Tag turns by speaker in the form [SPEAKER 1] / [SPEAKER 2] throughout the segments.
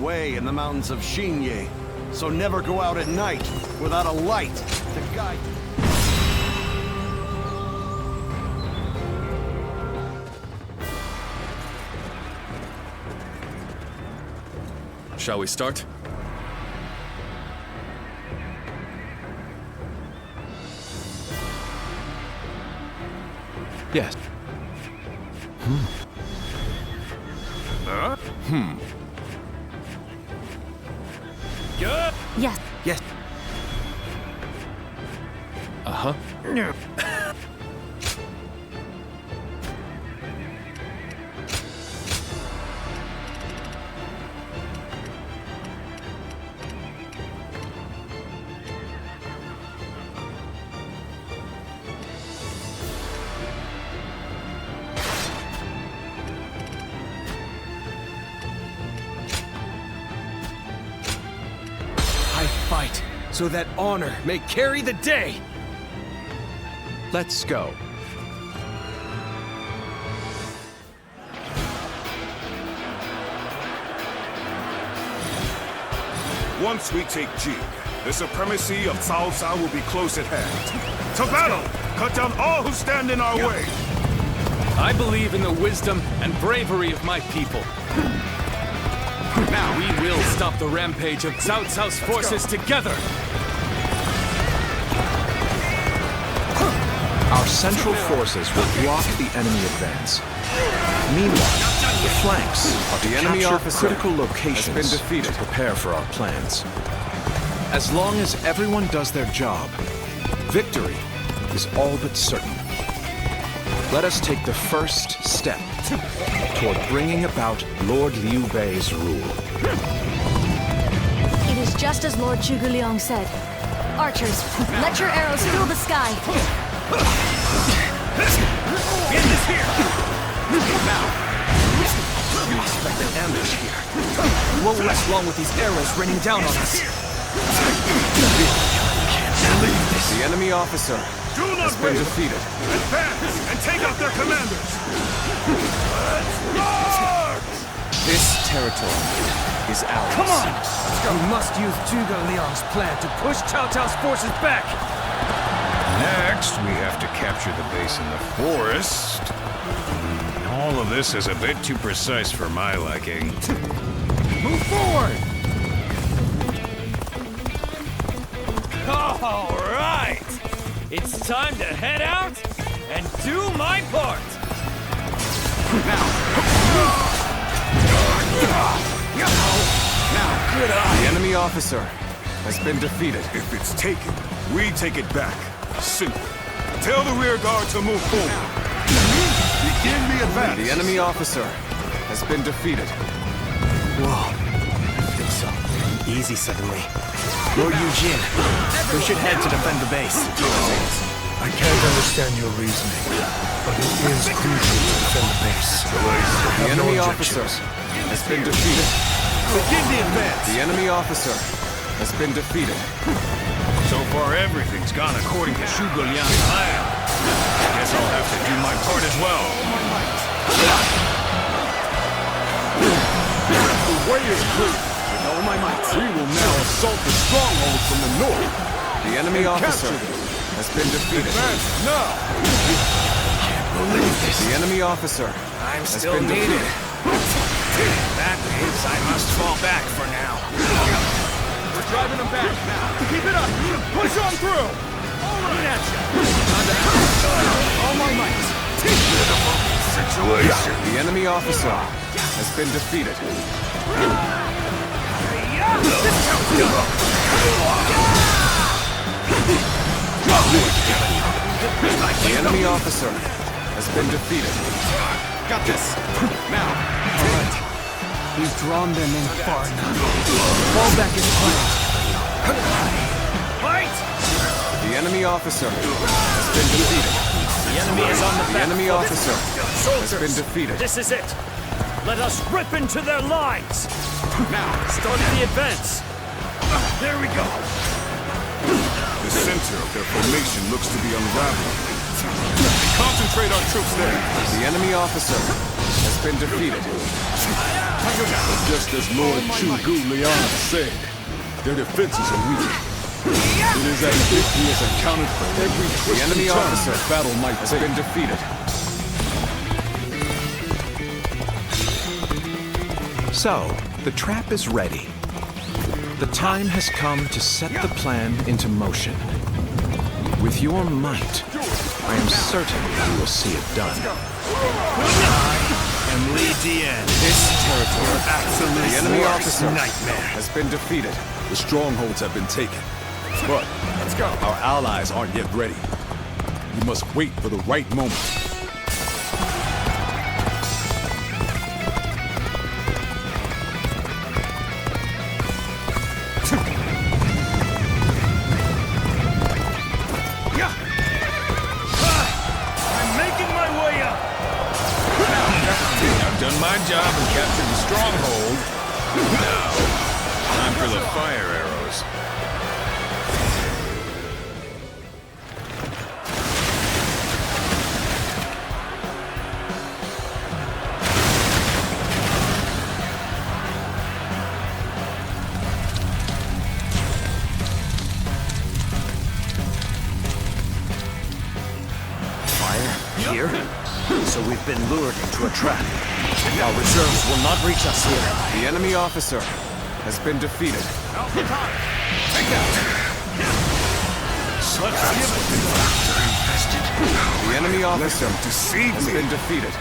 [SPEAKER 1] way in the mountains of Xinye, so never go out at night without a light to guide you.
[SPEAKER 2] Shall we start?
[SPEAKER 3] Yes.
[SPEAKER 4] Yes.
[SPEAKER 3] Yes. Uh-huh.
[SPEAKER 1] Fight, so that honor may carry the day!
[SPEAKER 3] Let's go.
[SPEAKER 5] Once we take Jing, the supremacy of Cao Cao will be close at hand. To battle! Cut down all who stand in our way!
[SPEAKER 2] I believe in the wisdom and bravery of my people. Now we will stop the rampage of Cao Cao's forces together!
[SPEAKER 3] Our central forces will block the enemy advance. Meanwhile, the flanks are to
[SPEAKER 1] The enemy
[SPEAKER 3] capture
[SPEAKER 1] officer
[SPEAKER 3] critical locations
[SPEAKER 1] has been defeated.
[SPEAKER 3] to prepare for our plans. As long as everyone does their job, victory is all but certain. Let us take the first step toward bringing about Lord Liu Bei's rule.
[SPEAKER 4] It is just as Lord Zhuge Liang said. Archers, let your arrows fill the sky.
[SPEAKER 1] Get this here! Now, we expect an ambush here. We won't last long with these arrows raining down on us. The enemy officer
[SPEAKER 5] Do not
[SPEAKER 1] has been
[SPEAKER 5] wait!
[SPEAKER 1] defeated.
[SPEAKER 5] Advance and take out their commanders! Let's march!
[SPEAKER 1] This territory is ours. Come on! We must use Zhuge Liang's plan to push Cao Cao's forces back!
[SPEAKER 5] Next, we have to capture the base in the forest. All of this is a bit too precise for my liking.
[SPEAKER 1] Move forward!
[SPEAKER 6] All right! It's time to head out and do my part!
[SPEAKER 1] Now, good eye! The enemy officer has been defeated.
[SPEAKER 5] If it's taken, we take it back. Simple. Tell the rear guard to move forward. Begin the advance.
[SPEAKER 1] The enemy officer has been defeated.
[SPEAKER 7] Whoa. I feel so easy suddenly. Lord Eugene, we should head to defend the base.
[SPEAKER 8] I can't understand your reasoning, but it is crucial to defend the base.
[SPEAKER 1] The enemy officer has been defeated.
[SPEAKER 5] Begin the advance.
[SPEAKER 1] The enemy officer has been defeated.
[SPEAKER 5] So far, everything's gone according to Zhuge Liang's plan. Guess I'll have to do my part as well.
[SPEAKER 1] The way is clear. With all my might, we will now assault the stronghold from the north. The enemy officer has been defeated.
[SPEAKER 5] Advance now!
[SPEAKER 7] Can't believe this.
[SPEAKER 1] The enemy officer
[SPEAKER 7] I'm
[SPEAKER 1] has
[SPEAKER 7] still
[SPEAKER 1] been
[SPEAKER 7] needed.
[SPEAKER 1] defeated.
[SPEAKER 7] That means I must fall back for now.
[SPEAKER 1] We're driving them back now. Keep it up. Push on through. All my might.
[SPEAKER 5] Situation.
[SPEAKER 1] The enemy officer has been defeated. The enemy officer has been defeated. Got this. Now. All right. We've drawn them in far enough. Fall back is planned.
[SPEAKER 6] Fight!
[SPEAKER 1] The enemy officer has been defeated.
[SPEAKER 6] The enemy is on the
[SPEAKER 1] The
[SPEAKER 6] back
[SPEAKER 1] enemy
[SPEAKER 6] foot.
[SPEAKER 1] officer has been defeated.
[SPEAKER 6] This is it. Let us rip into their lines.
[SPEAKER 1] Now.
[SPEAKER 6] Start the advance. There we go.
[SPEAKER 5] The center of their formation looks to be unraveling. Concentrate our troops there.
[SPEAKER 1] The enemy officer has been defeated.
[SPEAKER 9] Just as Lord Chu Liang said, their defenses are weak. It is as if he has accounted for every twist
[SPEAKER 1] The enemy
[SPEAKER 9] and turn
[SPEAKER 1] officer
[SPEAKER 9] the battle might
[SPEAKER 1] has
[SPEAKER 9] take.
[SPEAKER 1] been defeated.
[SPEAKER 3] So, the trap is ready. The time has come to set the plan into motion. With your might, I am certain you will see it done.
[SPEAKER 7] And Li Dian, this territory absolute
[SPEAKER 1] The enemy
[SPEAKER 7] worst
[SPEAKER 1] officer
[SPEAKER 7] nightmare.
[SPEAKER 1] has been defeated.
[SPEAKER 9] The strongholds have been taken. But our allies aren't yet ready. We must wait for the right moment.
[SPEAKER 6] I'm making my way up.
[SPEAKER 5] I've done my job and captured the stronghold. Now, time for the fire arrows.
[SPEAKER 7] Here? So we've been lured into a trap. Our reserves will not reach us here.
[SPEAKER 1] The enemy officer has been defeated. The enemy officer has been defeated.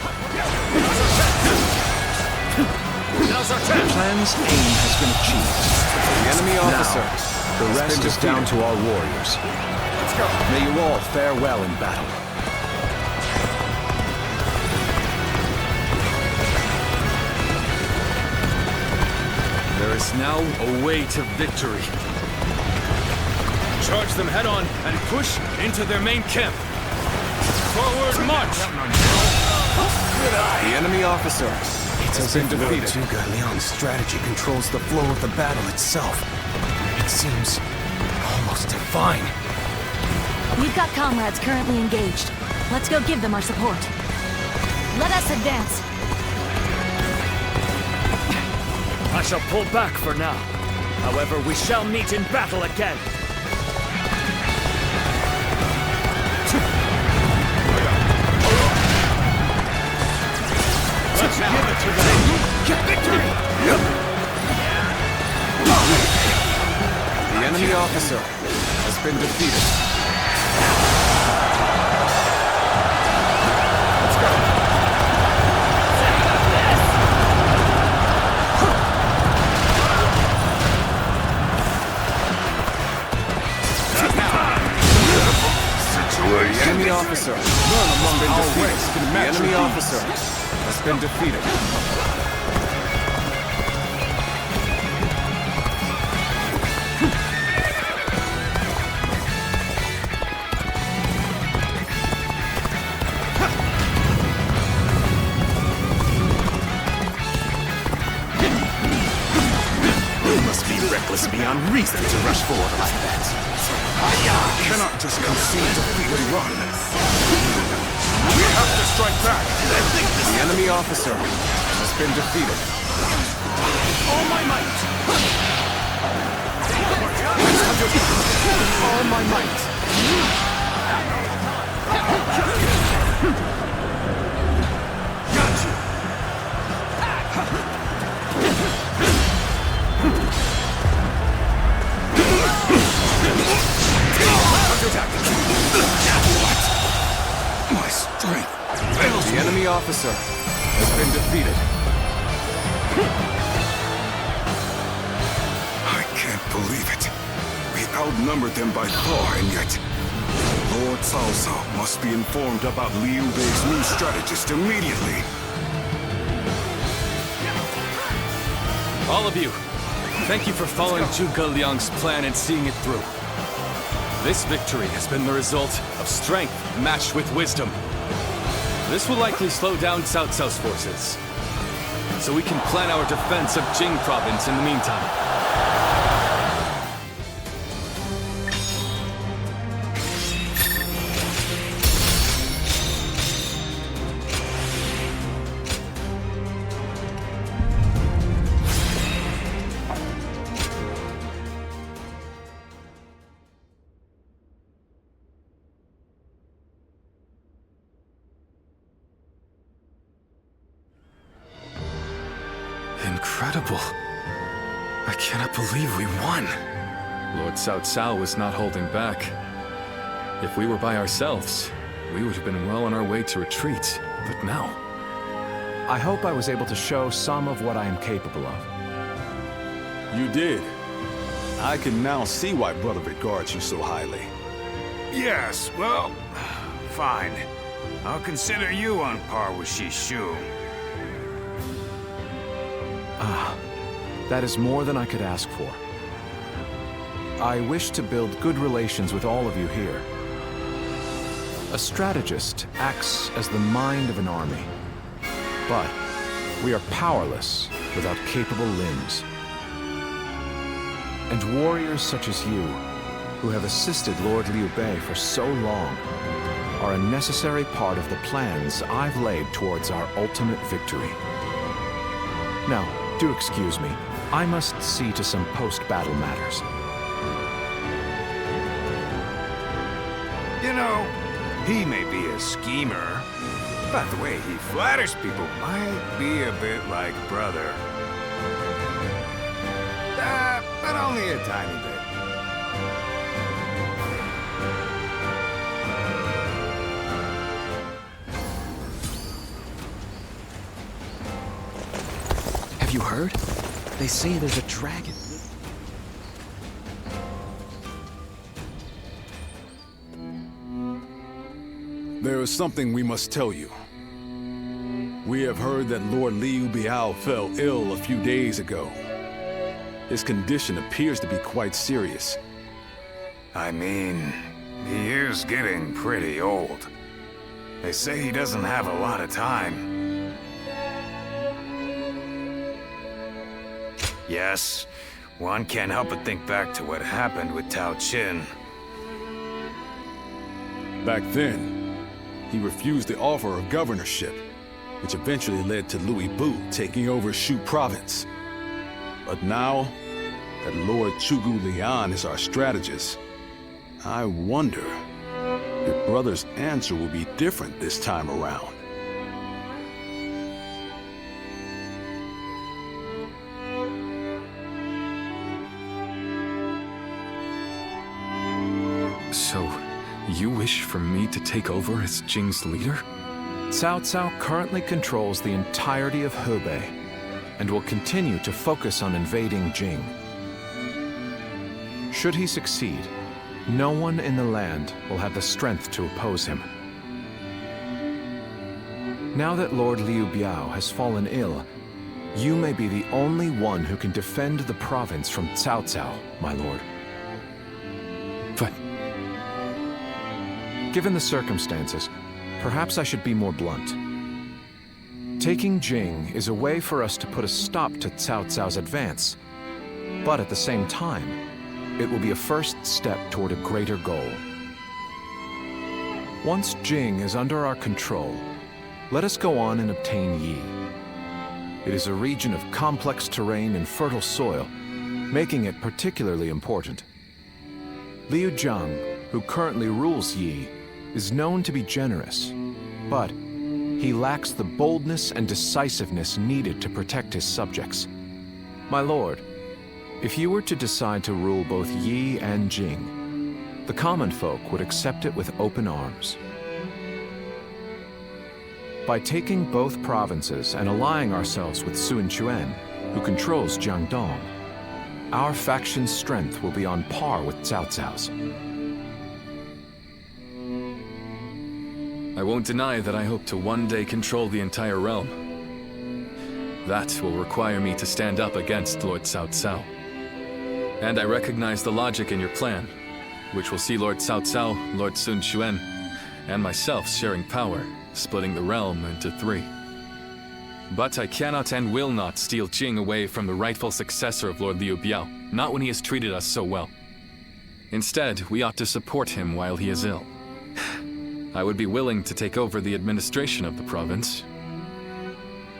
[SPEAKER 3] The plan's aim has been achieved.
[SPEAKER 1] The enemy officer
[SPEAKER 3] The
[SPEAKER 1] has
[SPEAKER 3] rest
[SPEAKER 1] been
[SPEAKER 3] is down
[SPEAKER 1] defeated.
[SPEAKER 3] to our warriors. May you all fare well in battle.
[SPEAKER 2] There is now a way to victory. Charge them head on and push into their main camp. Forward march!
[SPEAKER 1] The enemy officer
[SPEAKER 7] It's
[SPEAKER 1] has
[SPEAKER 7] as
[SPEAKER 1] been
[SPEAKER 7] if Lord
[SPEAKER 1] defeated.
[SPEAKER 7] Zhuge Liang's strategy controls the flow of the battle itself. It seems almost divine.
[SPEAKER 4] We've got comrades currently engaged. Let's go give them our support. Let us advance.
[SPEAKER 6] I shall pull back for now. However, we shall meet in battle again.
[SPEAKER 5] Let's give it to them.
[SPEAKER 6] Get victory!
[SPEAKER 1] The enemy officer has been defeated. The enemy officer has been defeated. The enemy officer has been defeated.
[SPEAKER 7] You must be reckless beyond reason to rush forward like that.
[SPEAKER 9] We cannot just concede defeat and run. We have to strike back.
[SPEAKER 1] The enemy officer has been defeated.
[SPEAKER 6] All my might!
[SPEAKER 1] All my might.
[SPEAKER 9] My strength fails
[SPEAKER 1] The
[SPEAKER 9] me.
[SPEAKER 1] enemy officer has been defeated.
[SPEAKER 9] I can't believe it. We outnumbered them by far, and yet Lord Cao Cao must be informed about Liu Bei's new strategist immediately.
[SPEAKER 2] All of you, thank you for following Zhuge Liang's plan and seeing it through. This victory has been the result of strength matched with wisdom. This will likely slow down Cao Cao's forces, so we can plan our defense of Jing province in the meantime. incredible. I cannot believe we won. Lord Cao Cao was not holding back. If we were by ourselves, we would have been well on our way to retreat. But now...
[SPEAKER 3] I hope I was able to show some of what I am capable of.
[SPEAKER 9] You did. I can now see why Brother regards you so highly.
[SPEAKER 5] Yes, well, fine. I'll consider you on par with Shishu.
[SPEAKER 3] That is more than I could ask for. I wish to build good relations with all of you here. A strategist acts as the mind of an army. But we are powerless without capable limbs. And warriors such as you, who have assisted Lord Liu Bei for so long, are a necessary part of the plans I've laid towards our ultimate victory. Now, do excuse me. I must see to some post-battle matters.
[SPEAKER 5] You know, he may be a schemer, but the way he flatters people might be a bit like Brother. But only a tiny bit.
[SPEAKER 7] Have you heard? They say there's a dragon.
[SPEAKER 9] There is something we must tell you. We have heard that Lord Liu Biao fell ill a few days ago. His condition appears to be quite serious.
[SPEAKER 5] I mean, he is getting pretty old. They say he doesn't have a lot of time. Yes, one can't help but think back to what happened with Tao Qin.
[SPEAKER 9] Back then, he refused the offer of governorship, which eventually led to Louis Bu taking over Shu province. But now that Lord Chugu Lian is our strategist, I wonder if Brother's answer will be different this time around.
[SPEAKER 2] So, you wish for me to take over as Jing's leader?
[SPEAKER 3] Cao Cao currently controls the entirety of Hebei, and will continue to focus on invading Jing. Should he succeed, no one in the land will have the strength to oppose him. Now that Lord Liu Biao has fallen ill, you may be the only one who can defend the province from Cao Cao, my lord.
[SPEAKER 2] But...
[SPEAKER 3] Given the circumstances, perhaps I should be more blunt. Taking Jing is a way for us to put a stop to Cao Cao's advance, but at the same time, it will be a first step toward a greater goal. Once Jing is under our control, let us go on and obtain Yi. It is a region of complex terrain and fertile soil, making it particularly important. Liu Zhang, who currently rules Yi, is known to be generous, but he lacks the boldness and decisiveness needed to protect his subjects. My lord, if you were to decide to rule both Yi and Jing, the common folk would accept it with open arms. By taking both provinces and allying ourselves with Sun Quan, who controls Jiangdong, our faction's strength will be on par with Cao Cao's.
[SPEAKER 2] I won't deny that I hope to one day control the entire realm. That will require me to stand up against Lord Cao Cao. And I recognize the logic in your plan, which will see Lord Cao Cao, Lord Sun Quan, and myself sharing power, splitting the realm into 3. But I cannot and will not steal Jing away from the rightful successor of Lord Liu Biao, not when he has treated us so well. Instead, we ought to support him while he is ill. I would be willing to take over the administration of the province.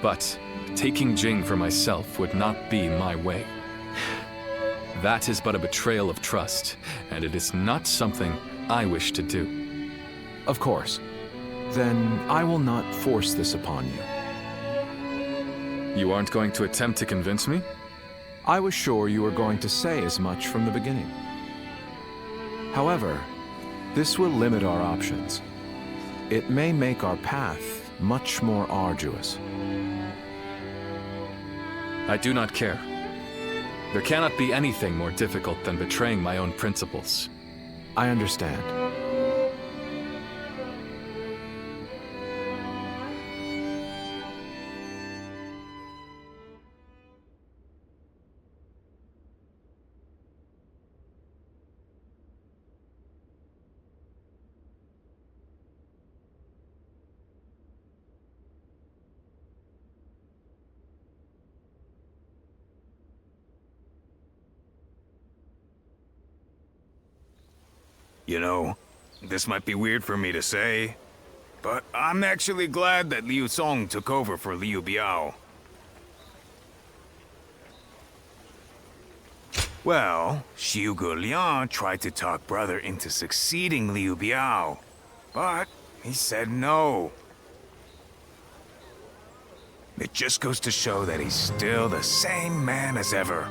[SPEAKER 2] But taking Jing for myself would not be my way. That is but a betrayal of trust, and it is not something I wish to do.
[SPEAKER 3] Of course. Then I will not force this upon you.
[SPEAKER 2] You aren't going to attempt to convince me?
[SPEAKER 3] I was sure you were going to say as much from the beginning. However, this will limit our options. It may make our path much more arduous.
[SPEAKER 2] I do not care. There cannot be anything more difficult than betraying my own principles.
[SPEAKER 3] I understand.
[SPEAKER 5] You know, this might be weird for me to say, but I'm actually glad that Liu Song took over for Liu Biao. Well, Xiu Guoliang tried to talk brother into succeeding Liu Biao, but he said no. It just goes to show that he's still the same man as ever,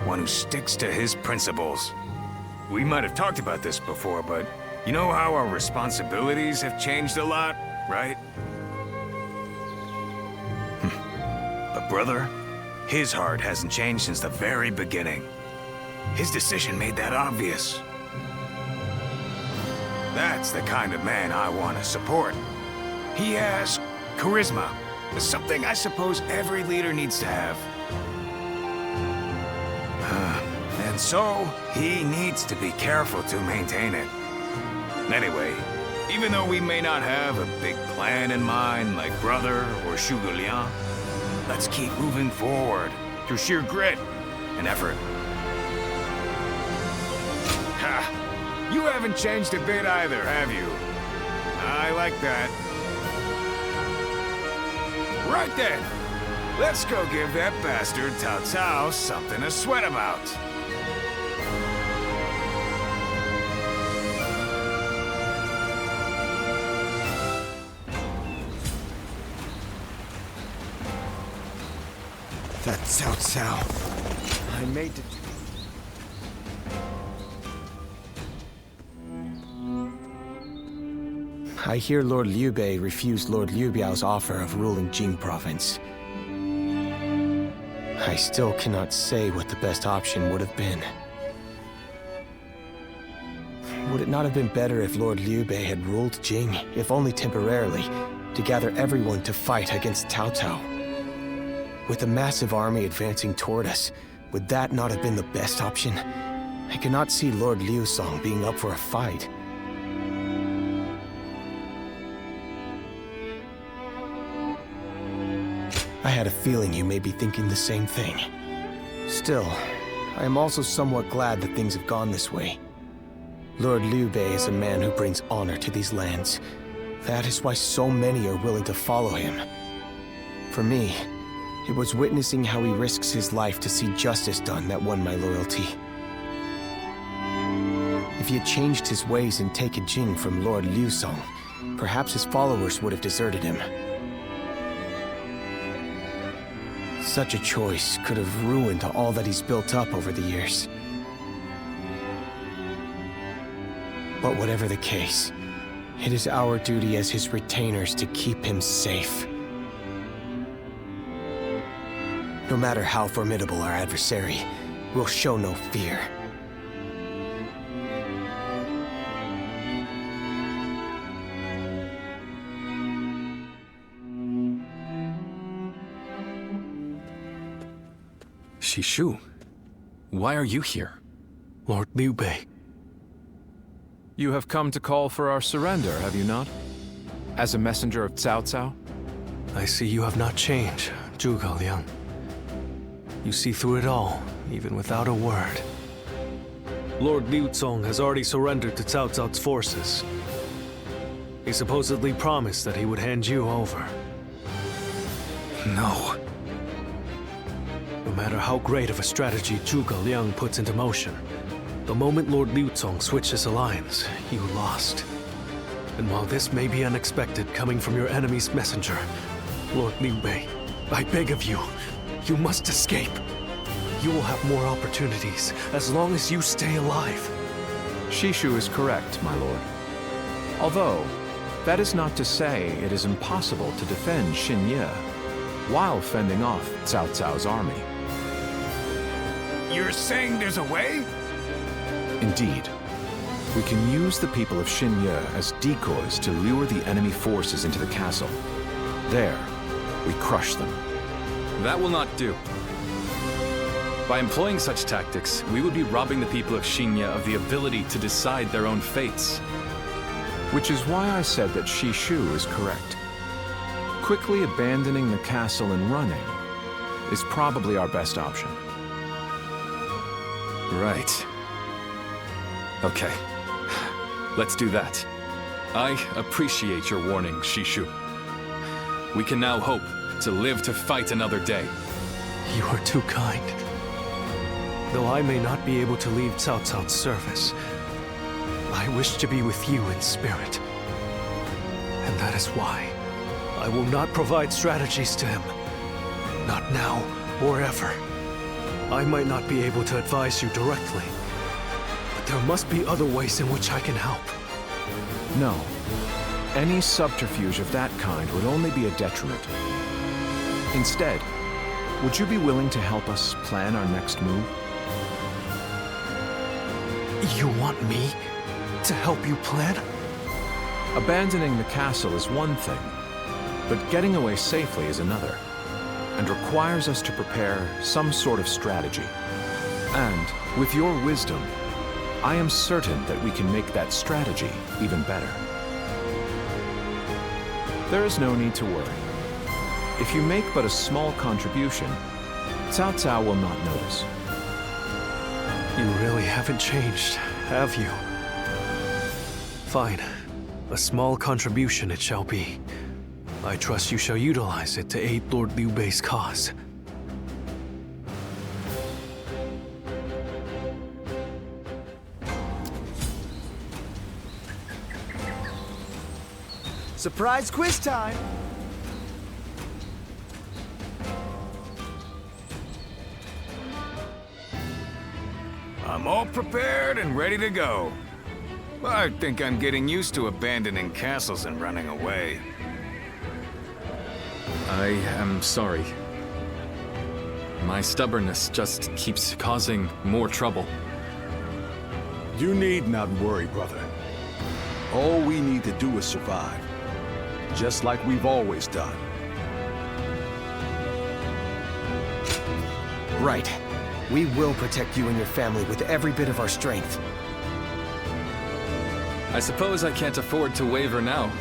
[SPEAKER 5] one who sticks to his principles. We might have talked about this before, but you know how our responsibilities have changed a lot, right? But brother, his heart hasn't changed since the very beginning. His decision made that obvious. That's the kind of man I want to support. He has charisma, something I suppose every leader needs to have. And so, he needs to be careful to maintain it. Anyway, even though we may not have a big plan in mind like brother or Xiu Guoliang, let's keep moving forward through sheer grit and effort. Ha! You haven't changed a bit either, have you? I like that. Right then, let's go give that bastard Cao Cao something to sweat about.
[SPEAKER 7] That Cao Cao. I made it. I hear Lord Liu Bei refused Lord Liu Biao's offer of ruling Jing province. I still cannot say what the best option would have been. Would it not have been better if Lord Liu Bei had ruled Jing, if only temporarily, to gather everyone to fight against Cao Cao? With a massive army advancing toward us, would that not have been the best option? I cannot see Lord Liu Song being up for a fight. I had a feeling you may be thinking the same thing. Still, I am also somewhat glad that things have gone this way. Lord Liu Bei is a man who brings honor to these lands. That is why so many are willing to follow him. For me, it was witnessing how he risks his life to see justice done that won my loyalty. If he had changed his ways and taken Jing from Lord Liu Song, perhaps his followers would have deserted him. Such a choice could have ruined all that he's built up over the years. But whatever the case, it is our duty as his retainers to keep him safe. No matter how formidable our adversary, we'll show no fear.
[SPEAKER 2] Shishu, why are you here?
[SPEAKER 7] Lord Liu Bei.
[SPEAKER 3] You have come to call for our surrender, have you not? As a messenger of Cao Cao?
[SPEAKER 7] I see you have not changed, Zhuge Liang. You see through it all, even without a word.
[SPEAKER 10] Lord Liu Zong has already surrendered to Cao Cao's forces. He supposedly promised that he would hand you over.
[SPEAKER 7] No.
[SPEAKER 10] No matter how great of a strategy Zhuge Liang puts into motion, the moment Lord Liu Zong switched his alliance, you lost. And while this may be unexpected coming from your enemy's messenger, Lord Liu Bei, I beg of you, you must escape. You will have more opportunities as long as you stay alive.
[SPEAKER 3] Shishu is correct, my lord. Although, that is not to say it is impossible to defend Xinye while fending off Cao Cao's army.
[SPEAKER 5] You're saying there's a way?
[SPEAKER 3] Indeed. We can use the people of Xinye as decoys to lure the enemy forces into the castle. There, we crush them.
[SPEAKER 2] That will not do. By employing such tactics, we would be robbing the people of Xinye of the ability to decide their own fates.
[SPEAKER 3] Which is why I said that Shishu is correct. Quickly abandoning the castle and running is probably our best option.
[SPEAKER 2] Right. Okay. Let's do that. I appreciate your warning, Shishu. We can now hope to live to fight another day.
[SPEAKER 10] You are too kind. Though I may not be able to leave Cao Cao's service, I wish to be with you in spirit. And that is why I will not provide strategies to him. Not now or ever. I might not be able to advise you directly, but there must be other ways in which I can help.
[SPEAKER 3] No. Any subterfuge of that kind would only be a detriment. Instead, would you be willing to help us plan our next move?
[SPEAKER 10] You want me to help you plan?
[SPEAKER 3] Abandoning the castle is one thing, but getting away safely is another, and requires us to prepare some sort of strategy. And, with your wisdom, I am certain that we can make that strategy even better. There is no need to worry. If you make but a small contribution, Cao Cao will not notice.
[SPEAKER 10] You really haven't changed, have you? Fine. A small contribution it shall be. I trust you shall utilize it to aid Lord Liu Bei's cause.
[SPEAKER 1] Surprise quiz time!
[SPEAKER 5] I'm all prepared and ready to go. I think I'm getting used to abandoning castles and running away.
[SPEAKER 2] I am sorry. My stubbornness just keeps causing more trouble.
[SPEAKER 9] You need not worry, brother. All we need to do is survive. Just like we've always done.
[SPEAKER 7] Right. We will protect you and your family with every bit of our strength.
[SPEAKER 2] I suppose I can't afford to waver now.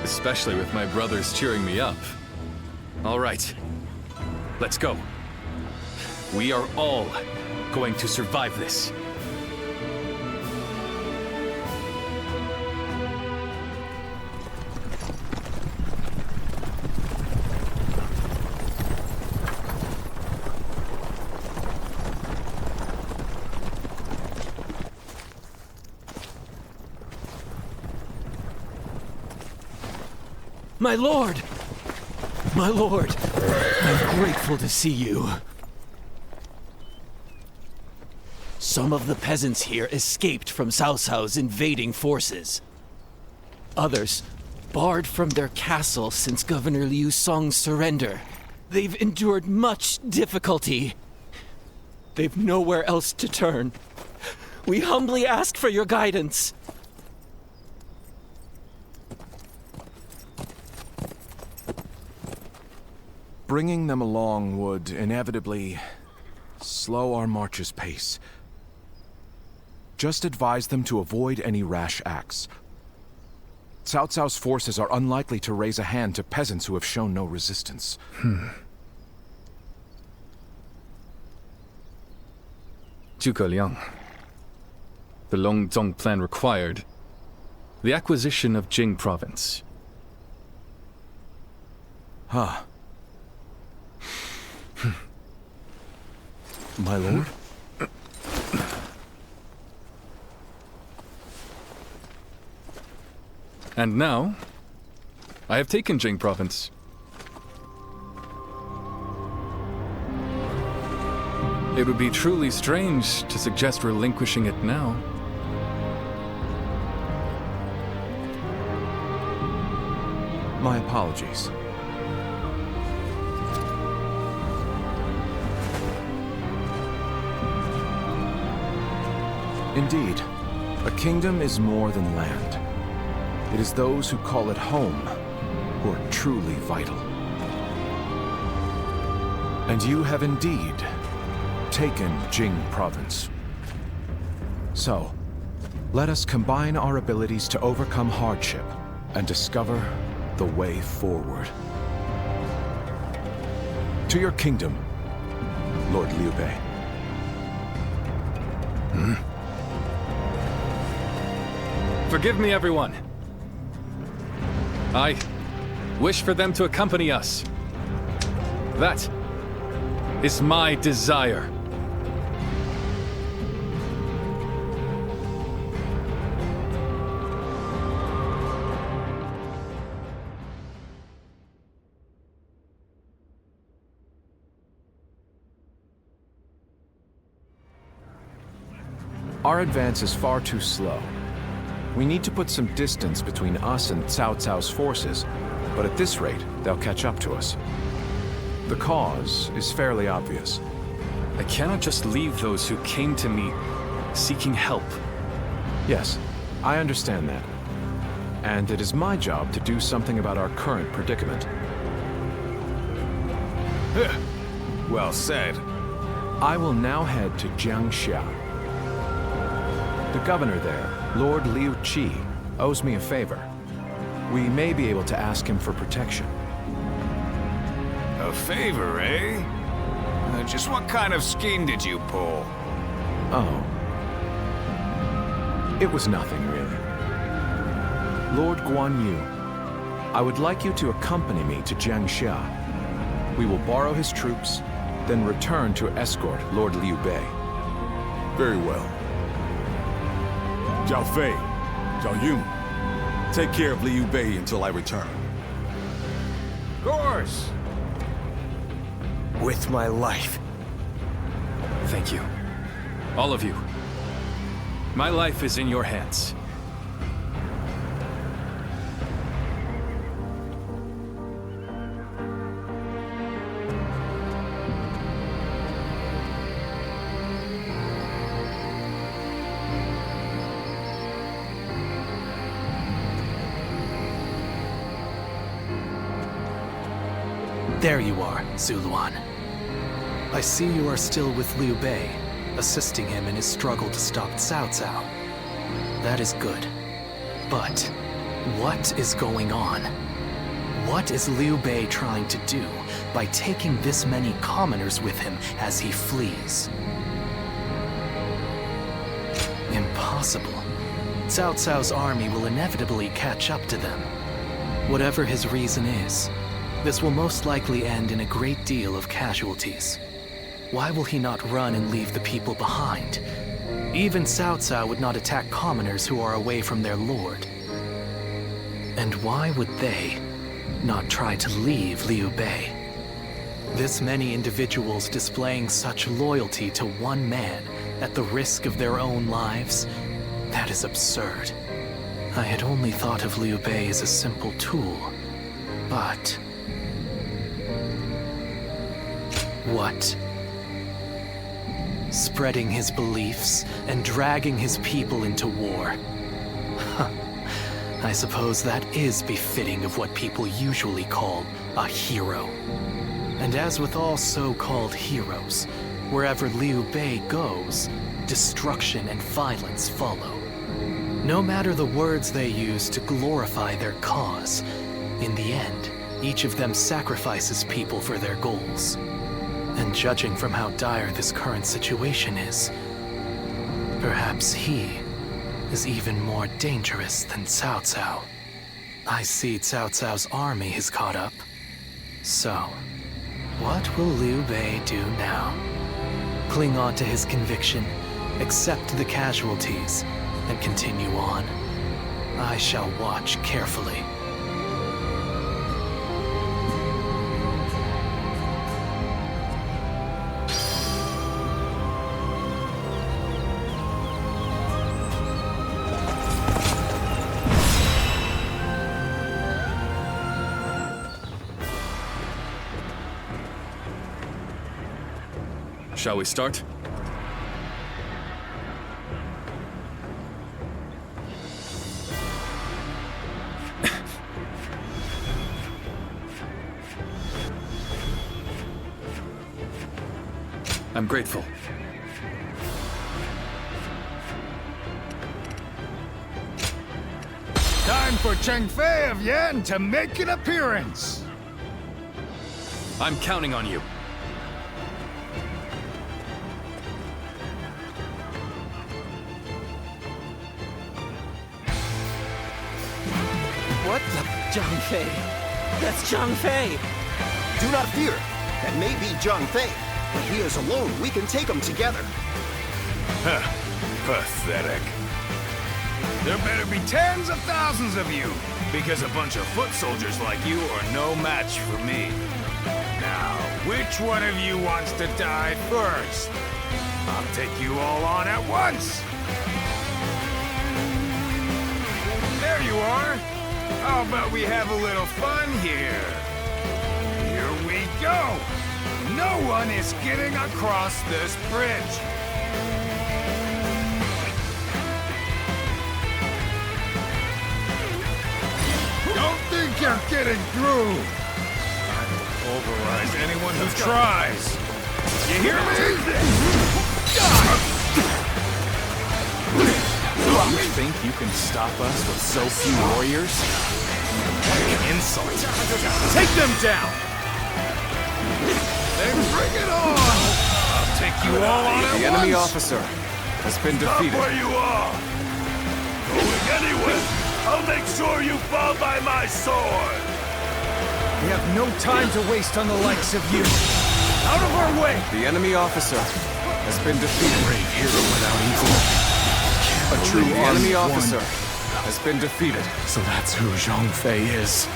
[SPEAKER 2] Especially with my brothers cheering me up. All right. Let's go. We are all going to survive this.
[SPEAKER 11] My lord! My lord! I'm grateful to see you. Some of the peasants here escaped from Cao Cao's invading forces. Others barred from their castle since Governor Liu Song's surrender. They've endured much difficulty. They've nowhere else to turn. We humbly ask for your guidance.
[SPEAKER 3] Bringing them along would inevitably slow our march's pace. Just advise them to avoid any rash acts. Cao Cao's forces are unlikely to raise a hand to peasants who have shown no resistance.
[SPEAKER 2] Zhuge Liang. The Longzong plan required the acquisition of Jing province.
[SPEAKER 3] Huh. My lord?
[SPEAKER 2] And now, I have taken Jing province. It would be truly strange to suggest relinquishing it now.
[SPEAKER 3] My apologies. Indeed, a kingdom is more than land. It is those who call it home who are truly vital. And you have indeed taken Jing province. So, let us combine our abilities to overcome hardship and discover the way forward. To your kingdom, Lord Liu Bei.
[SPEAKER 2] Forgive me, everyone. I wish for them to accompany us. That is my desire.
[SPEAKER 3] Our advance is far too slow. We need to put some distance between us and Cao Cao's forces, but at this rate, they'll catch up to us. The cause is fairly obvious.
[SPEAKER 2] I cannot just leave those who came to me seeking help.
[SPEAKER 3] Yes, I understand that. And it is my job to do something about our current predicament.
[SPEAKER 5] Well said.
[SPEAKER 3] I will now head to Jiangxia. The governor there, Lord Liu Qi, owes me a favor. We may be able to ask him for protection.
[SPEAKER 5] A favor, eh? Just what kind of scheme did you pull?
[SPEAKER 3] Oh. It was nothing, really. Lord Guan Yu, I would like you to accompany me to Jiangxia. We will borrow his troops, then return to escort Lord Liu Bei.
[SPEAKER 9] Very well. Zhao Fei, Zhao Yun, take care of Liu Bei until I return.
[SPEAKER 5] Of course.
[SPEAKER 7] With my life.
[SPEAKER 2] Thank you. All of you. My life is in your hands.
[SPEAKER 10] There you are, Zuluan. I see you are still with Liu Bei, assisting him in his struggle to stop Cao Cao. That is good. But what is going on? What is Liu Bei trying to do by taking this many commoners with him as he flees? Impossible. Cao Cao's army will inevitably catch up to them. Whatever his reason is, this will most likely end in a great deal of casualties. Why will he not run and leave the people behind? Even Cao Cao would not attack commoners who are away from their lord. And why would they not try to leave Liu Bei? This many individuals displaying such loyalty to one man at the risk of their own lives, that is absurd. I had only thought of Liu Bei as a simple tool, but... What? Spreading his beliefs and dragging his people into war. Huh. I suppose that is befitting of what people usually call a hero. And as with all so-called heroes, wherever Liu Bei goes, destruction and violence follow. No matter the words they use to glorify their cause, in the end, each of them sacrifices people for their goals. And judging from how dire this current situation is, perhaps he is even more dangerous than Cao Cao. I see Cao Cao's army has caught up. So, what will Liu Bei do now? Cling on to his conviction, accept the casualties, and continue on? I shall watch carefully.
[SPEAKER 2] Shall we start? I'm grateful.
[SPEAKER 5] Time for Cheng Fei of Yan to make an appearance!
[SPEAKER 2] I'm counting on you.
[SPEAKER 11] What the? Zhang Fei. That's Zhang Fei.
[SPEAKER 12] Do not fear. That may be Zhang Fei, but he is alone. We can take him together.
[SPEAKER 5] Huh. Pathetic. There better be tens of thousands of you, because a bunch of foot soldiers like you are no match for me. Now, which one of you wants to die first? I'll take you all on at once! There you are! How about we have a little fun here? Here we go! No one is getting across this bridge! Don't think you're getting through! I will pulverize anyone who tries! You hear me?
[SPEAKER 3] You think you can stop us with so few warriors?
[SPEAKER 5] Insult! Take them down! Then bring it on! I'll take you all on at once!
[SPEAKER 1] The enemy officer has been defeated.
[SPEAKER 13] Stop where you are! Going anywhere! I'll make sure you fall by my sword!
[SPEAKER 1] We have no time to waste on the likes of you. Out of our way! The enemy officer has been defeated.
[SPEAKER 3] Brave hero without equal. A true
[SPEAKER 1] enemy officer has been defeated.
[SPEAKER 3] So that's who Zhang Fei is.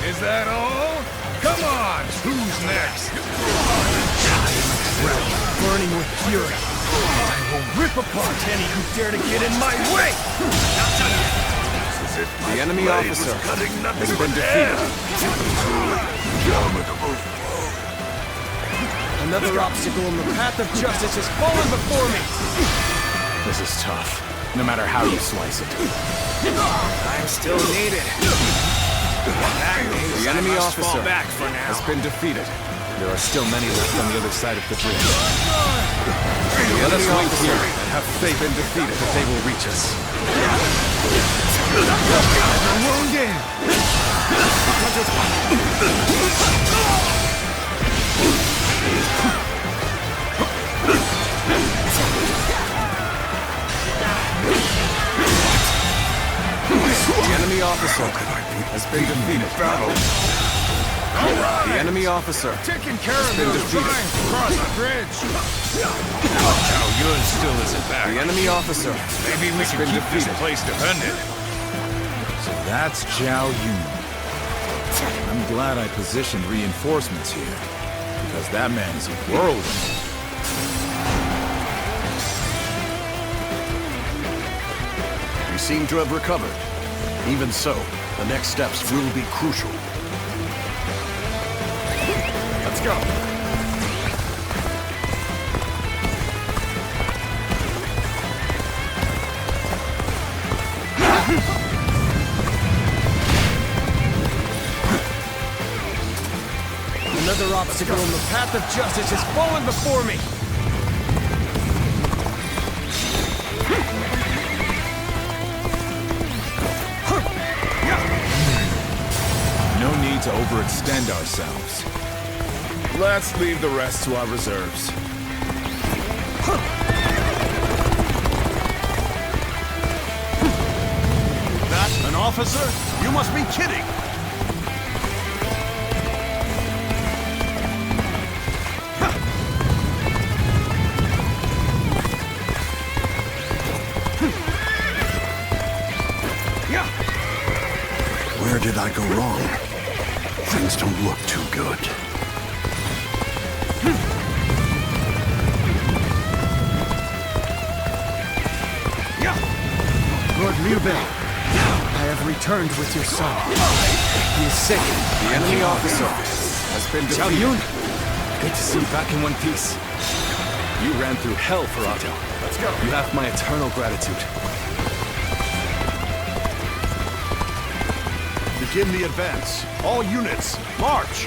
[SPEAKER 5] Is that all? Come on! Who's next?
[SPEAKER 1] Burning with fury. I will rip apart any who dare to get in my way! The enemy officer has been defeated. Another obstacle in the path of justice has fallen before me!
[SPEAKER 3] This is tough, no matter how you slice it.
[SPEAKER 5] I'm still needed.
[SPEAKER 1] The enemy officer
[SPEAKER 5] back for now.
[SPEAKER 1] has been defeated.
[SPEAKER 3] There are still many left on the other side of the bridge.
[SPEAKER 1] The enemy officer here and have faith been defeated that they will reach us.
[SPEAKER 5] I'm wounded!
[SPEAKER 1] The enemy officer has been defeated. The enemy officer
[SPEAKER 5] Taking care of
[SPEAKER 1] been
[SPEAKER 5] those
[SPEAKER 1] defeated.
[SPEAKER 5] trying to cross the bridge. Now Yun still isn't back.
[SPEAKER 1] The enemy officer
[SPEAKER 5] Maybe we should
[SPEAKER 1] been
[SPEAKER 5] keep this
[SPEAKER 1] defeated.
[SPEAKER 5] place defended.
[SPEAKER 14] So that's Zhao Yun. I'm glad I positioned reinforcements here, because that man is a whirlwind.
[SPEAKER 3] We seem to have recovered. Even so, the next steps will be crucial.
[SPEAKER 1] Let's go. Another obstacle in the path of justice has fallen before me!
[SPEAKER 14] No need to overextend ourselves. Let's leave the rest to our reserves.
[SPEAKER 3] That an officer? You must be kidding! Where did I go wrong? Things don't look too good.
[SPEAKER 1] Lord Liu Bei, I have returned with your son. He is sick. The enemy officer has been defeated.
[SPEAKER 11] Zhao Yun,
[SPEAKER 2] Great to see you back in one piece. You ran through hell for Otto.
[SPEAKER 5] Let's go.
[SPEAKER 2] You have my eternal gratitude.
[SPEAKER 13] Begin the advance. All units, march!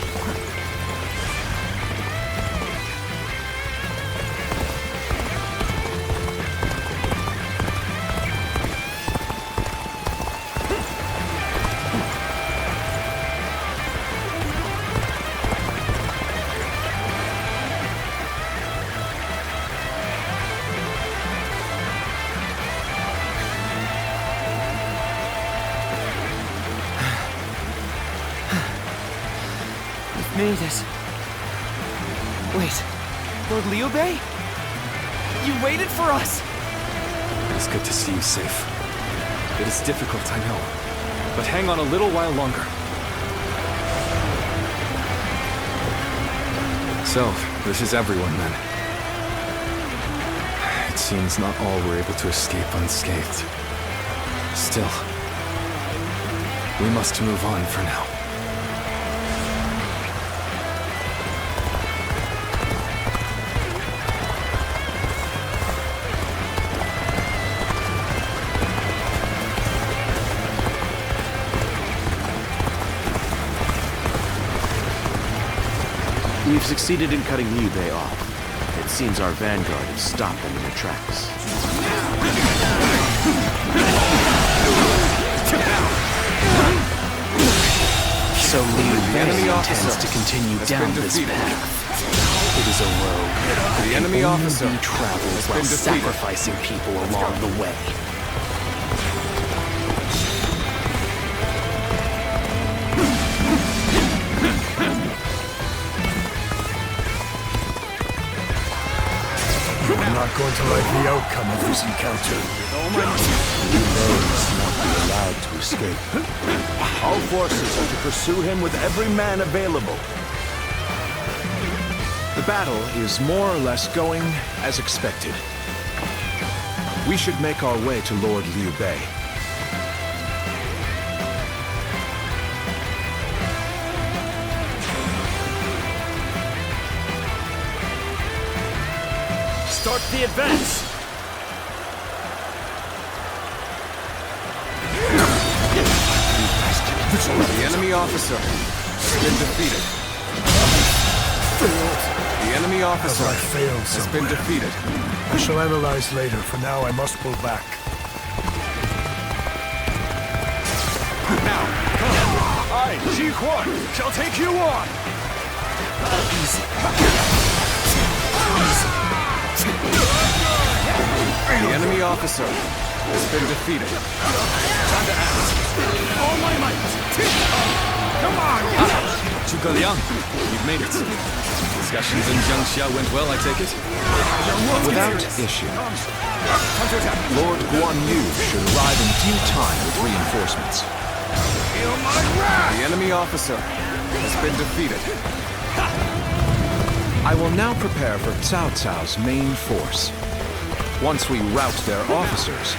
[SPEAKER 1] Made it. Wait, Lord Liu Bei? You waited for us!
[SPEAKER 2] It's good to see you safe. It is difficult, I know. But hang on a little while longer. So, this is everyone then. It seems not all were able to escape unscathed. Still, we must move on for now.
[SPEAKER 15] We've succeeded in cutting Liu Bei off. It seems our vanguard has stopped them in their tracks.
[SPEAKER 11] So Liu Bei intends to continue down this path. It is a road.
[SPEAKER 2] The enemy officer
[SPEAKER 11] only be traveled while sacrificing people along the way.
[SPEAKER 8] I'm not going to like the outcome of this encounter. Liu Bei must not be allowed to escape.
[SPEAKER 12] All forces are to pursue him with every man available.
[SPEAKER 3] The battle is more or less going as expected. We should make our way to Lord Liu Bei.
[SPEAKER 6] Start the advance!
[SPEAKER 2] The enemy officer has been defeated. The enemy officer
[SPEAKER 8] I failed
[SPEAKER 2] has
[SPEAKER 8] somewhere?
[SPEAKER 2] been defeated.
[SPEAKER 8] I shall analyze later. For now, I must pull back.
[SPEAKER 13] Now, I, Ji Huan, shall take you on!
[SPEAKER 2] The enemy officer has been defeated.
[SPEAKER 13] Time to act. All my might! Come on!
[SPEAKER 2] Zhuge Liang, you've made it. Discussions in Jiangxia went well, I take it?
[SPEAKER 3] Without issue. Lord Guan Yu should arrive in due time with reinforcements.
[SPEAKER 13] Feel my wrath!
[SPEAKER 2] The enemy officer has been defeated.
[SPEAKER 3] I will now prepare for Cao Cao's main force. Once we rout their officers,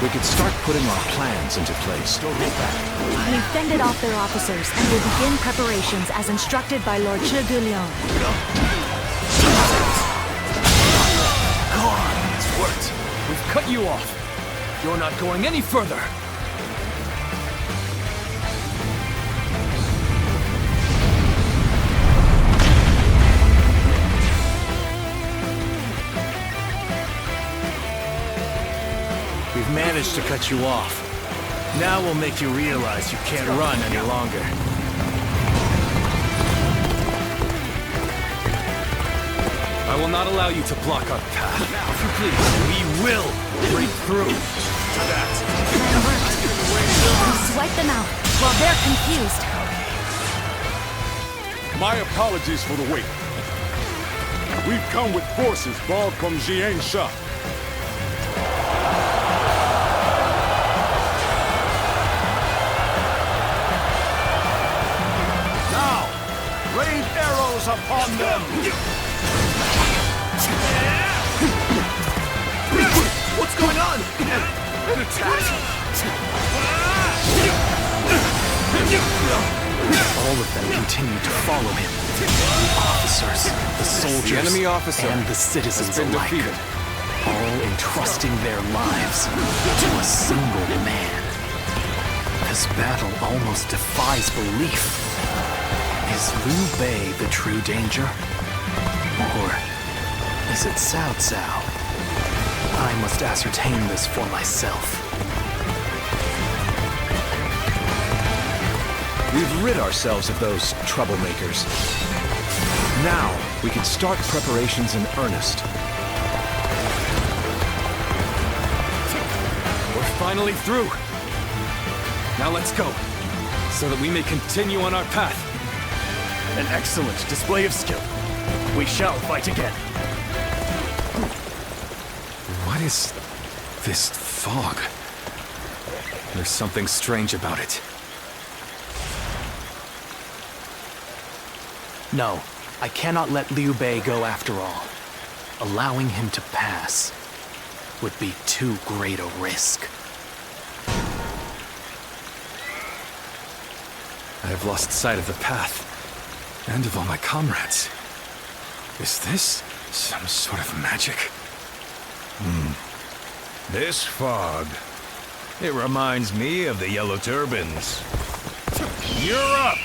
[SPEAKER 3] we could start putting our plans into place.
[SPEAKER 4] We've fended off their officers and will begin preparations as instructed by Lord Zhuge Liang.
[SPEAKER 2] Go on, it's worked. We've cut you off. You're not going any further.
[SPEAKER 10] We've managed to cut you off. Now we'll make you realize you can't run any longer.
[SPEAKER 2] I will not allow you to block our path. Please, we will break through.
[SPEAKER 4] Plan worked. We swipe them out while they're confused.
[SPEAKER 13] My apologies for the wait. We've come with forces borrowed from Jiansha. Now, rain arrows upon them!
[SPEAKER 12] What's going on?
[SPEAKER 2] An attack!
[SPEAKER 11] All of them continue to follow him.
[SPEAKER 10] Officers, the soldiers,
[SPEAKER 1] The enemy officer
[SPEAKER 10] and the citizens
[SPEAKER 1] has been
[SPEAKER 10] alike,
[SPEAKER 1] defeated.
[SPEAKER 10] all entrusting their lives to a single man. This battle almost defies belief. Is Liu Bei the true danger? Or is it Cao Cao? I must ascertain this for myself.
[SPEAKER 3] We've rid ourselves of those troublemakers. Now, we can start preparations in earnest.
[SPEAKER 2] We're finally through. Now let's go, so that we may continue on our path.
[SPEAKER 6] An excellent display of skill. We shall fight again.
[SPEAKER 2] What is this fog? There's something strange about it.
[SPEAKER 10] No, I cannot let Liu Bei go after all. Allowing him to pass would be too great a risk.
[SPEAKER 2] I have lost sight of the path, and of all my comrades. Is this some sort of magic?
[SPEAKER 5] This fog, it reminds me of the Yellow Turbans. You're up!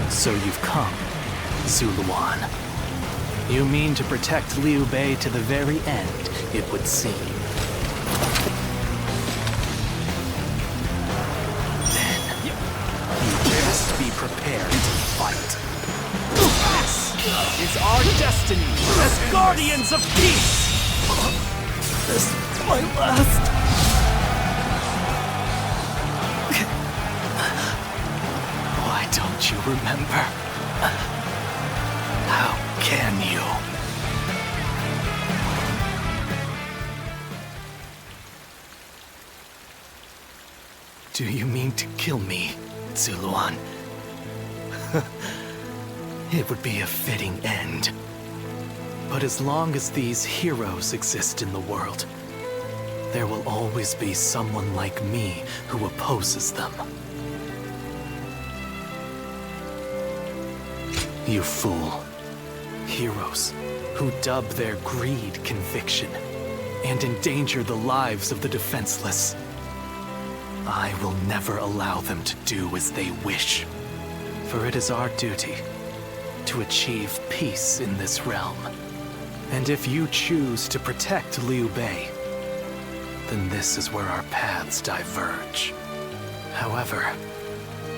[SPEAKER 10] So you've come, Zuluan. You mean to protect Liu Bei to the very end, it would seem. Then, you best be prepared to fight.
[SPEAKER 6] This is our destiny as guardians of peace!
[SPEAKER 10] This is my last. Why don't you remember? How can you? Do you mean to kill me, Zuluan? It would be a fitting end. But as long as these heroes exist in the world, there will always be someone like me who opposes them. You fool. Heroes who dub their greed conviction and endanger the lives of the defenseless. I will never allow them to do as they wish, for it is our duty to achieve peace in this realm. And if you choose to protect Liu Bei, then this is where our paths diverge. However,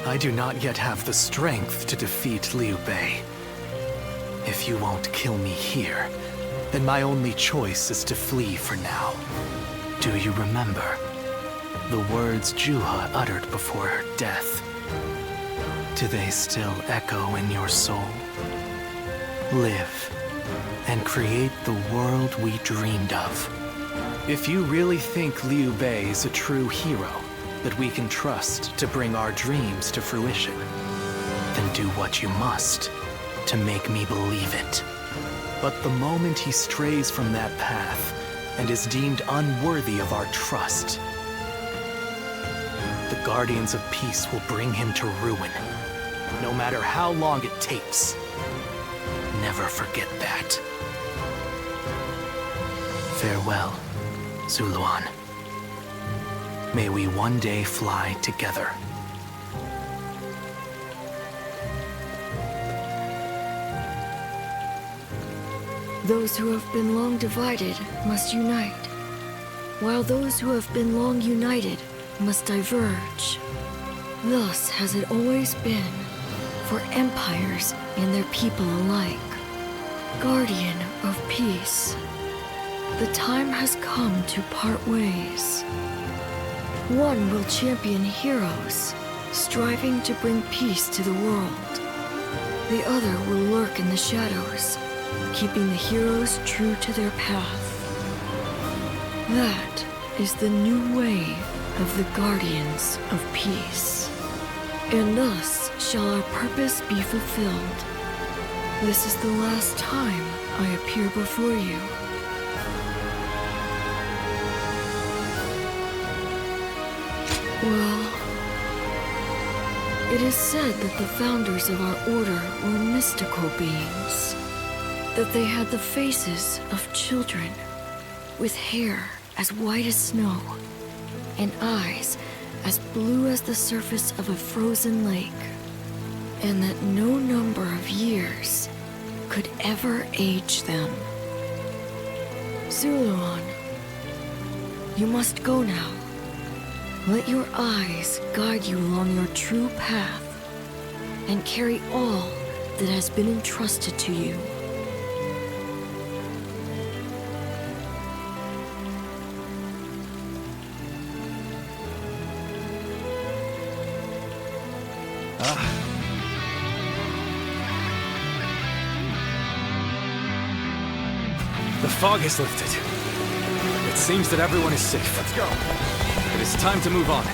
[SPEAKER 10] I do not yet have the strength to defeat Liu Bei. If you won't kill me here, then my only choice is to flee for now. Do you remember the words Juha uttered before her death? Do they still echo in your soul? Live and create the world we dreamed of. If you really think Liu Bei is a true hero that we can trust to bring our dreams to fruition, then do what you must to make me believe it. But the moment he strays from that path and is deemed unworthy of our trust, the Guardians of Peace will bring him to ruin, no matter how long it takes. Never forget that. Farewell, Zuluan. May we one day fly together.
[SPEAKER 16] Those who have been long divided must unite, while those who have been long united must diverge. Thus has it always been for empires and their people alike. Guardian of peace, the time has come to part ways. One will champion heroes, striving to bring peace to the world. The other will lurk in the shadows, keeping the heroes true to their path. That is the new way of the Guardians of Peace. And thus shall our purpose be fulfilled. This is the last time I appear before you. Well, it is said that the founders of our order were mystical beings. That they had the faces of children, with hair as white as snow, and eyes as blue as the surface of a frozen lake. And that no number of years could ever age them. Zuluan, you must go now. Let your eyes guide you along your true path, and carry all that has been entrusted to you.
[SPEAKER 2] The fog has lifted. It seems that everyone is safe. Let's go. It is time to move on.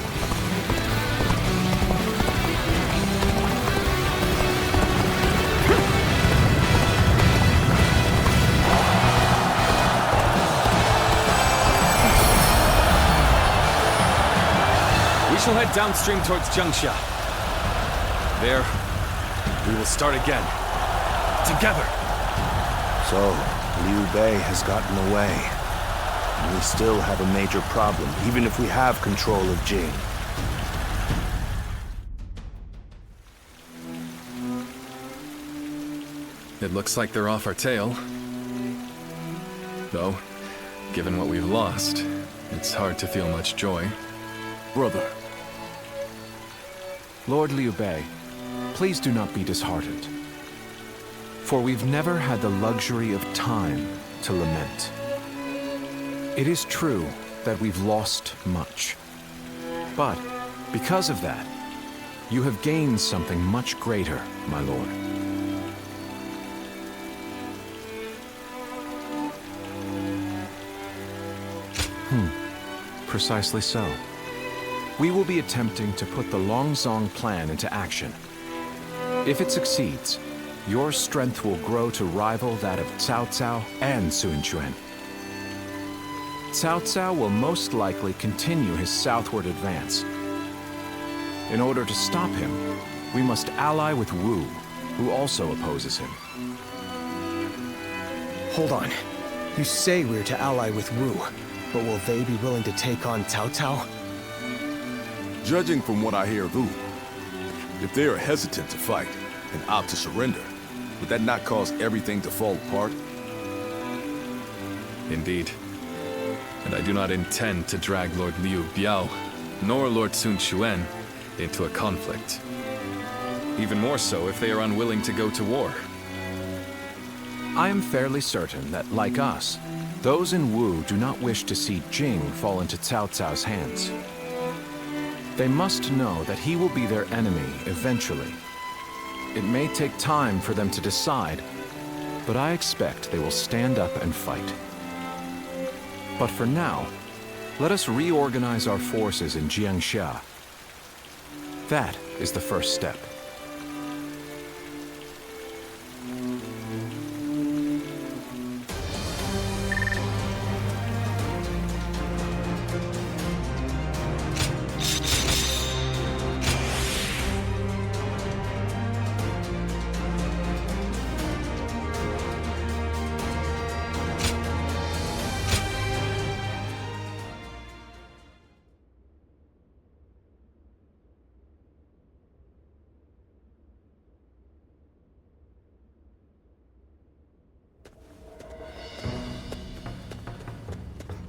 [SPEAKER 2] We shall head downstream towards Jiangxia. There, we will start again. Together.
[SPEAKER 8] So, Liu Bei has gotten away. And we still have a major problem, even if we have control of Jing.
[SPEAKER 2] It looks like they're off our tail. Though, given what we've lost, it's hard to feel much joy.
[SPEAKER 3] Brother. Lord Liu Bei, please do not be disheartened. For we've never had the luxury of time to lament. It is true that we've lost much. But, because of that, you have gained something much greater, my lord. Precisely so. We will be attempting to put the Longzong plan into action. If it succeeds, your strength will grow to rival that of Cao Cao and Sun Quan. Cao Cao will most likely continue his southward advance. In order to stop him, we must ally with Wu, who also opposes him.
[SPEAKER 7] Hold on. You say we're to ally with Wu, but will they be willing to take on Cao Cao?
[SPEAKER 9] Judging from what I hear of Wu, if they are hesitant to fight and opt to surrender, would that not cause everything to fall apart?
[SPEAKER 2] Indeed. And I do not intend to drag Lord Liu Biao, nor Lord Sun Quan, into a conflict. Even more so if they are unwilling to go to war.
[SPEAKER 3] I am fairly certain that, like us, those in Wu do not wish to see Jing fall into Cao Cao's hands. They must know that he will be their enemy eventually. It may take time for them to decide, but I expect they will stand up and fight. But for now, let us reorganize our forces in Jiangxia. That is the first step.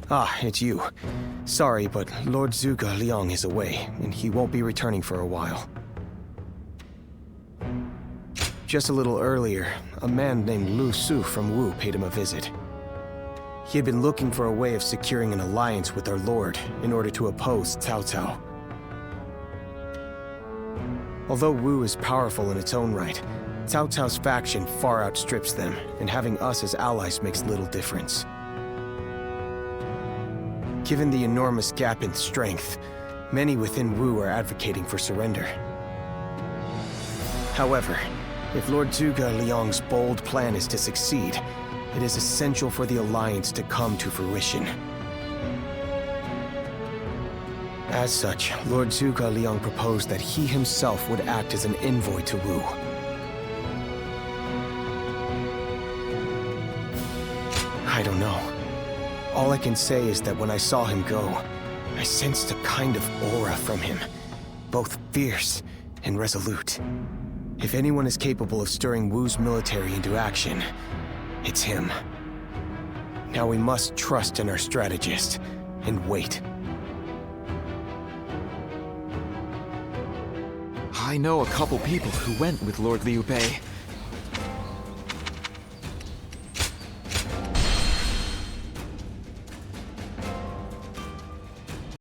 [SPEAKER 7] Ah, it's you. Sorry, but Lord Zhuge Liang is away, and he won't be returning for a while. Just a little earlier, a man named Lu Su from Wu paid him a visit. He had been looking for a way of securing an alliance with our lord in order to oppose Cao Cao. Although Wu is powerful in its own right, Cao Cao's faction far outstrips them, and having us as allies makes little difference. Given the enormous gap in strength, many within Wu are advocating for surrender. However, if Lord Zhuge Liang's bold plan is to succeed, it is essential for the Alliance to come to fruition. As such, Lord Zhuge Liang proposed that he himself would act as an envoy to Wu. I don't know. All I can say is that when I saw him go, I sensed a kind of aura from him, both fierce and resolute. If anyone is capable of stirring Wu's military into action, it's him. Now we must trust in our strategist, and wait.
[SPEAKER 17] I know a couple people who went with Lord Liu Bei.